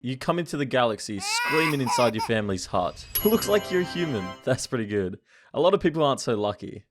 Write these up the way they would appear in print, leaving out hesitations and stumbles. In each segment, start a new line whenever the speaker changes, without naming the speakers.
You come into the galaxy screaming inside your family's hut. Looks like you're a human. That's pretty good. A lot of people aren't so lucky.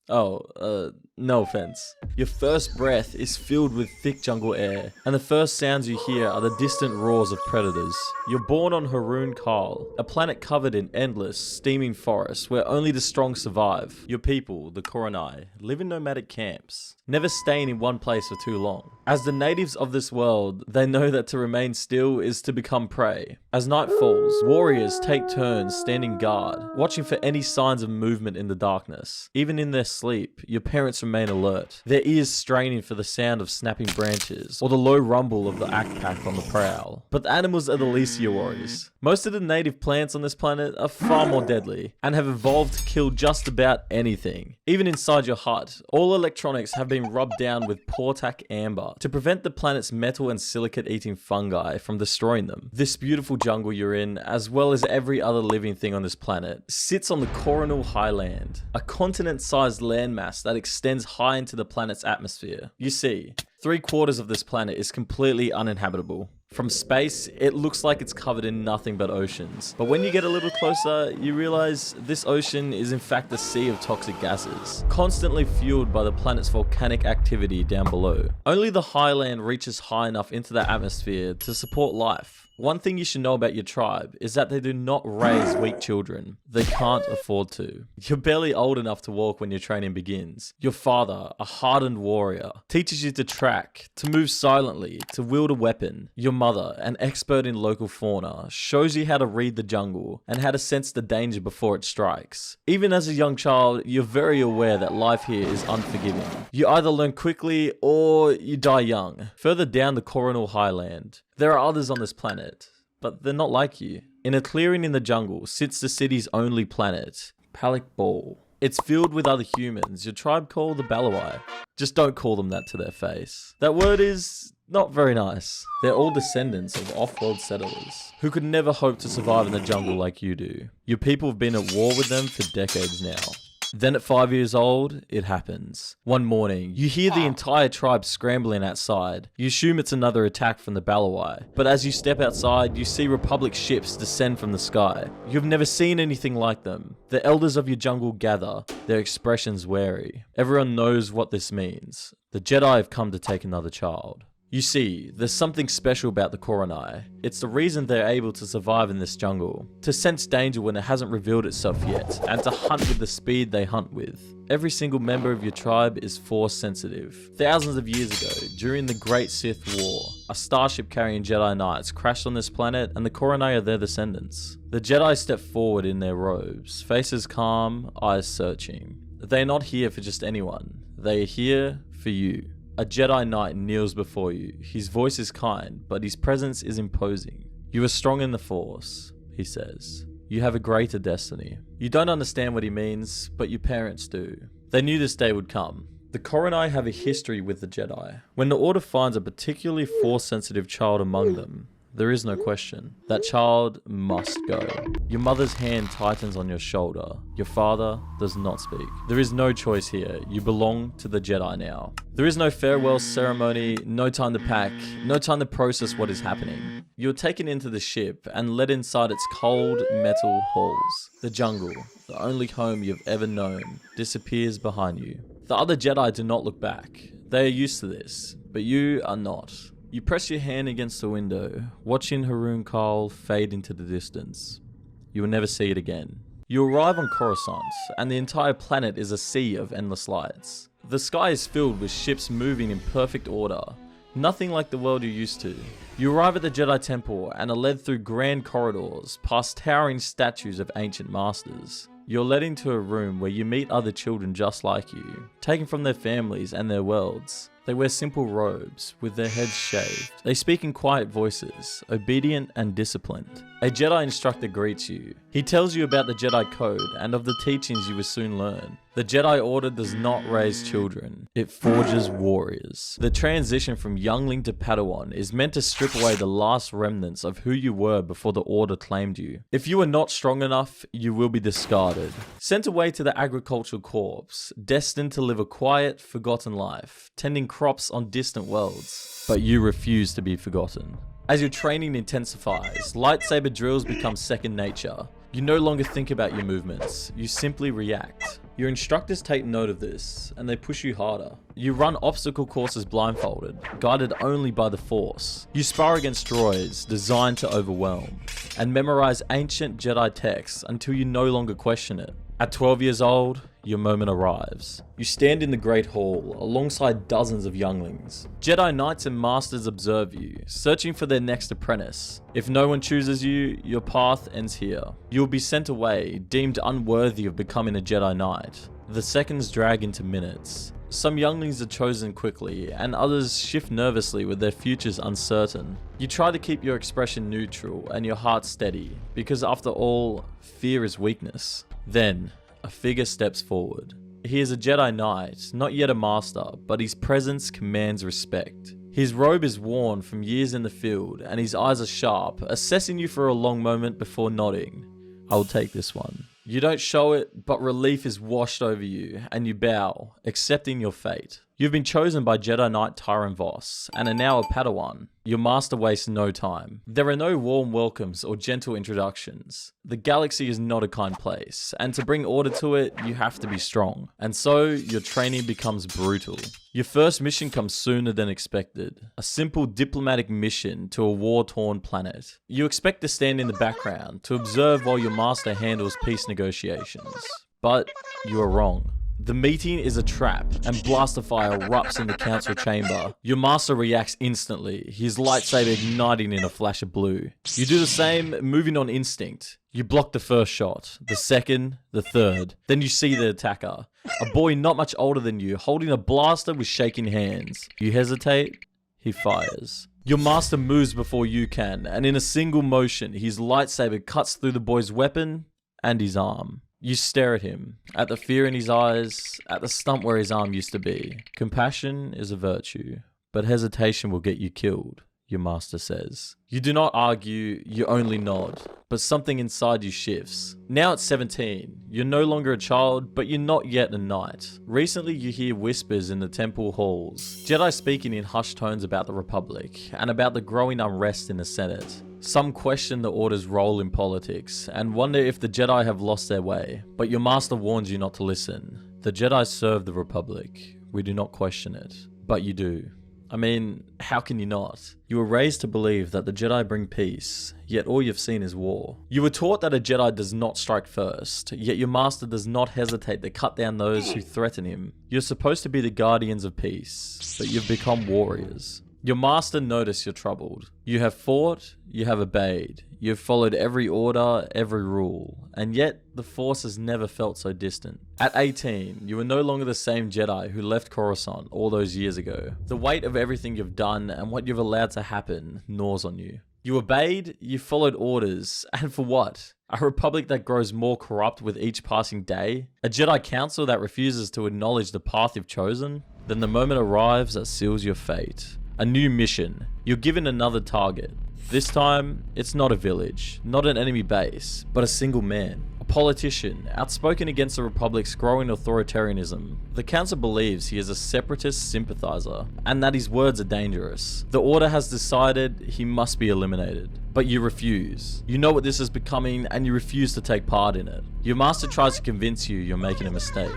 Oh, no offense. Your first breath is filled with thick jungle air, and the first sounds you hear are the distant roars of predators. You're born on Haroon Kal, a planet covered in endless, steaming forests where only the strong survive. Your people, the Koronai, live in nomadic camps, never staying in one place for too long. As the natives of this world, they know that to remain still is to become prey. As night falls, warriors take turns standing guard, watching for any signs of movement in the darkness. Even in their sleep, your parents remain alert, their ears straining for the sound of snapping branches or the low rumble of the act pack on the prowl. But the animals are the least of your worries. Most of the native plants on this planet are far more deadly and have evolved to kill just about anything. Even inside your hut, all electronics have been rubbed down with Portac amber to prevent the planet's metal and silicate eating fungi from destroying them. This beautiful jungle you're in, as well as every other living thing on this planet, sits on the Coronal Highland, a continent-sized landmass that extends high into the planet's atmosphere. You see, 3/4 of this planet is completely uninhabitable. From space, it looks like it's covered in nothing but oceans. But when you get a little closer, you realize this ocean is in fact a sea of toxic gases, constantly fueled by the planet's volcanic activity down below. Only the highland reaches high enough into the atmosphere to support life. One thing you should know about your tribe is that they do not raise weak children. They can't afford to. You're barely old enough to walk when your training begins. Your father, a hardened warrior, teaches you to track, to move silently, to wield a weapon. Your mother, an expert in local fauna, shows you how to read the jungle and how to sense the danger before it strikes. Even as a young child, you're very aware that life here is unforgiving. You either learn quickly or you die young. Further down the Coronal Highland, there are others on this planet, but they're not like you. In a clearing in the jungle sits the city's only planet, Palik Ball. It's filled with other humans your tribe call the Balawai. Just don't call them that to their face. That word is not very nice. They're all descendants of off-world settlers who could never hope to survive in the jungle like you do. Your people have been at war with them for decades now. Then at 5 years old, it happens. One morning, you hear the entire tribe scrambling outside. You assume it's another attack from the Balawai. But as you step outside, you see Republic ships descend from the sky. You've never seen anything like them. The elders of your jungle gather, their expressions wary. Everyone knows what this means. The Jedi have come to take another child. You see, there's something special about the Koronai. It's the reason they're able to survive in this jungle, to sense danger when it hasn't revealed itself yet, and to hunt with the speed they hunt with. Every single member of your tribe is force sensitive. Thousands of years ago, during the Great Sith War, a starship carrying Jedi Knights crashed on this planet and the Koronai are their descendants. The Jedi step forward in their robes, faces calm, eyes searching. They're not here for just anyone. They are here for you. A Jedi Knight kneels before you. His voice is kind, but his presence is imposing. You are strong in the Force, he says. You have a greater destiny. You don't understand what he means, but your parents do. They knew this day would come. The Koronai have a history with the Jedi. When the Order finds a particularly Force-sensitive child among them, there is no question. That child must go. Your mother's hand tightens on your shoulder. Your father does not speak. There is no choice here. You belong to the Jedi now. There is no farewell ceremony, no time to pack, no time to process what is happening. You are taken into the ship and led inside its cold metal halls. The jungle, the only home you've ever known, disappears behind you. The other Jedi do not look back. They are used to this, but you are not. You press your hand against the window, watching Haroon Kal fade into the distance. You will never see it again. You arrive on Coruscant, and the entire planet is a sea of endless lights. The sky is filled with ships moving in perfect order, nothing like the world you're used to. You arrive at the Jedi Temple and are led through grand corridors, past towering statues of ancient masters. You're led into a room where you meet other children just like you, taken from their families and their worlds. They wear simple robes, with their heads shaved. They speak in quiet voices, obedient and disciplined. A Jedi instructor greets you. He tells you about the Jedi Code and of the teachings you will soon learn. The Jedi Order does not raise children, it forges warriors. The transition from youngling to Padawan is meant to strip away the last remnants of who you were before the Order claimed you. If you are not strong enough, you will be discarded. Sent away to the agricultural corps, destined to live a quiet, forgotten life, tending crops on distant worlds. But you refuse to be forgotten. As your training intensifies, lightsaber drills become second nature. You no longer think about your movements, you simply react. Your instructors take note of this, and they push you harder. You run obstacle courses blindfolded, guided only by the Force. You spar against droids designed to overwhelm, and memorize ancient Jedi texts until you no longer question it. At 12 years old, your moment arrives. You stand in the Great Hall alongside dozens of younglings. Jedi Knights and Masters observe you, searching for their next apprentice. If no one chooses you, your path ends here. You will be sent away, deemed unworthy of becoming a Jedi Knight. The seconds drag into minutes. Some younglings are chosen quickly, and others shift nervously with their futures uncertain. You try to keep your expression neutral and your heart steady, because after all, fear is weakness. Then, a figure steps forward. He is a Jedi Knight, not yet a Master, but his presence commands respect. His robe is worn from years in the field, and his eyes are sharp, assessing you for a long moment before nodding. I will take this one. You don't show it, but relief is washed over you, and you bow, accepting your fate. You've been chosen by Jedi Knight Tyron Voss, and are now a Padawan. Your master wastes no time. There are no warm welcomes or gentle introductions. The galaxy is not a kind place, and to bring order to it, you have to be strong. And so, your training becomes brutal. Your first mission comes sooner than expected. A simple diplomatic mission to a war-torn planet. You expect to stand in the background, to observe while your master handles peace negotiations. But, you are wrong. The meeting is a trap, and blaster fire erupts in the council chamber. Your master reacts instantly, his lightsaber igniting in a flash of blue. You do the same, moving on instinct. You block the first shot, the second, the third. Then you see the attacker. A boy not much older than you, holding a blaster with shaking hands. You hesitate, he fires. Your master moves before you can, and in a single motion, his lightsaber cuts through the boy's weapon and his arm. You stare at him, at the fear in his eyes, at the stump where his arm used to be. Compassion is a virtue, but hesitation will get you killed, your master says. You do not argue, you only nod, but something inside you shifts. Now at 17, you're no longer a child, but you're not yet a knight. Recently you hear whispers in the temple halls, Jedi speaking in hushed tones about the Republic, and about the growing unrest in the Senate. Some question the Order's role in politics, and wonder if the Jedi have lost their way, but your master warns you not to listen. The Jedi serve the Republic. We do not question it. But you do. I mean, how can you not? You were raised to believe that the Jedi bring peace, yet all you've seen is war. You were taught that a Jedi does not strike first, yet your master does not hesitate to cut down those who threaten him. You're supposed to be the guardians of peace, but you've become warriors. Your master noticed you're troubled. You have fought, you have obeyed, you have followed every order, every rule, and yet the Force has never felt so distant. At 18, you are no longer the same Jedi who left Coruscant all those years ago. The weight of everything you've done and what you've allowed to happen gnaws on you. You obeyed, you followed orders, and for what? A republic that grows more corrupt with each passing day? A Jedi Council that refuses to acknowledge the path you've chosen? Then the moment arrives that seals your fate. A new mission. You're given another target. This time, it's not a village, not an enemy base, but a single man. A politician, outspoken against the Republic's growing authoritarianism. The Council believes he is a separatist sympathizer, and that his words are dangerous. The Order has decided he must be eliminated. But you refuse. You know what this is becoming, and you refuse to take part in it. Your master tries to convince you you're making a mistake,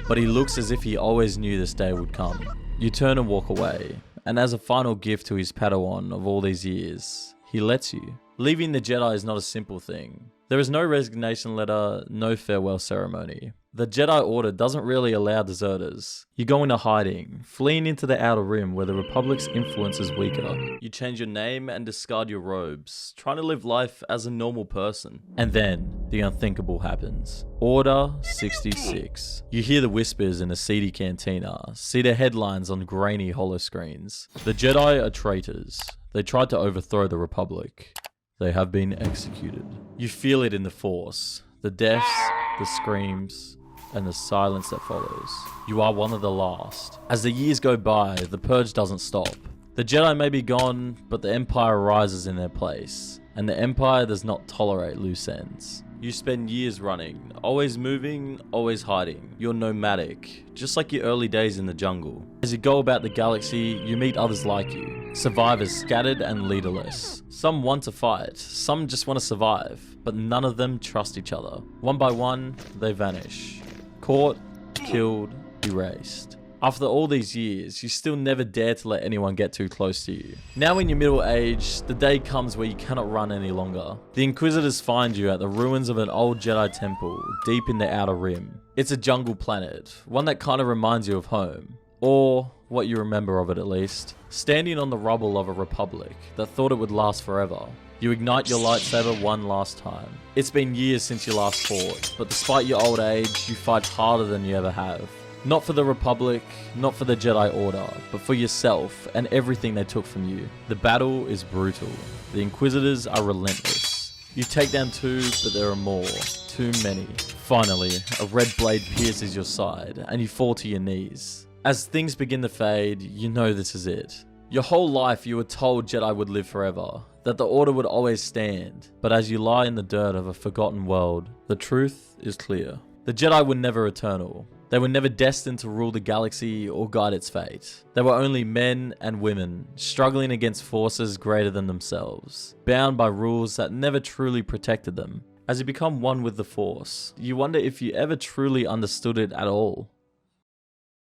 but he looks as if he always knew this day would come. You turn and walk away. And as a final gift to his Padawan of all these years, he lets you. Leaving the Jedi is not a simple thing. There is no resignation letter, no farewell ceremony. The Jedi Order doesn't really allow deserters. You go into hiding, fleeing into the Outer Rim where the Republic's influence is weaker. You change your name and discard your robes, trying to live life as a normal person. And then, the unthinkable happens. Order 66. You hear the whispers in a seedy cantina, see the headlines on grainy holoscreens. The Jedi are traitors. They tried to overthrow the Republic. They have been executed. You feel it in the Force. The deaths, the screams, and the silence that follows. You are one of the last. As the years go by, the purge doesn't stop. The Jedi may be gone, but the Empire rises in their place. And the Empire does not tolerate loose ends. You spend years running, always moving, always hiding. You're nomadic, just like your early days in the jungle. As you go about the galaxy, you meet others like you. Survivors scattered and leaderless. Some want to fight, some just want to survive, but none of them trust each other. One by one, they vanish. Caught, killed, erased. After all these years, you still never dare to let anyone get too close to you. Now in your middle age, the day comes where you cannot run any longer. The Inquisitors find you at the ruins of an old Jedi temple deep in the Outer Rim. It's a jungle planet, one that kind of reminds you of home. Or what you remember of it at least. Standing on the rubble of a republic that thought it would last forever. You ignite your lightsaber one last time. It's been years since you last fought, but despite your old age, you fight harder than you ever have. Not for the Republic, not for the Jedi Order, but for yourself and everything they took from you. The battle is brutal. The Inquisitors are relentless. You take down 2, but there are more. Too many. Finally, a red blade pierces your side, and you fall to your knees. As things begin to fade, you know this is it. Your whole life you were told Jedi would live forever, that the Order would always stand, but as you lie in the dirt of a forgotten world, the truth is clear. The Jedi were never eternal. They were never destined to rule the galaxy or guide its fate. They were only men and women, struggling against forces greater than themselves, bound by rules that never truly protected them. As you become one with the Force, you wonder if you ever truly understood it at all.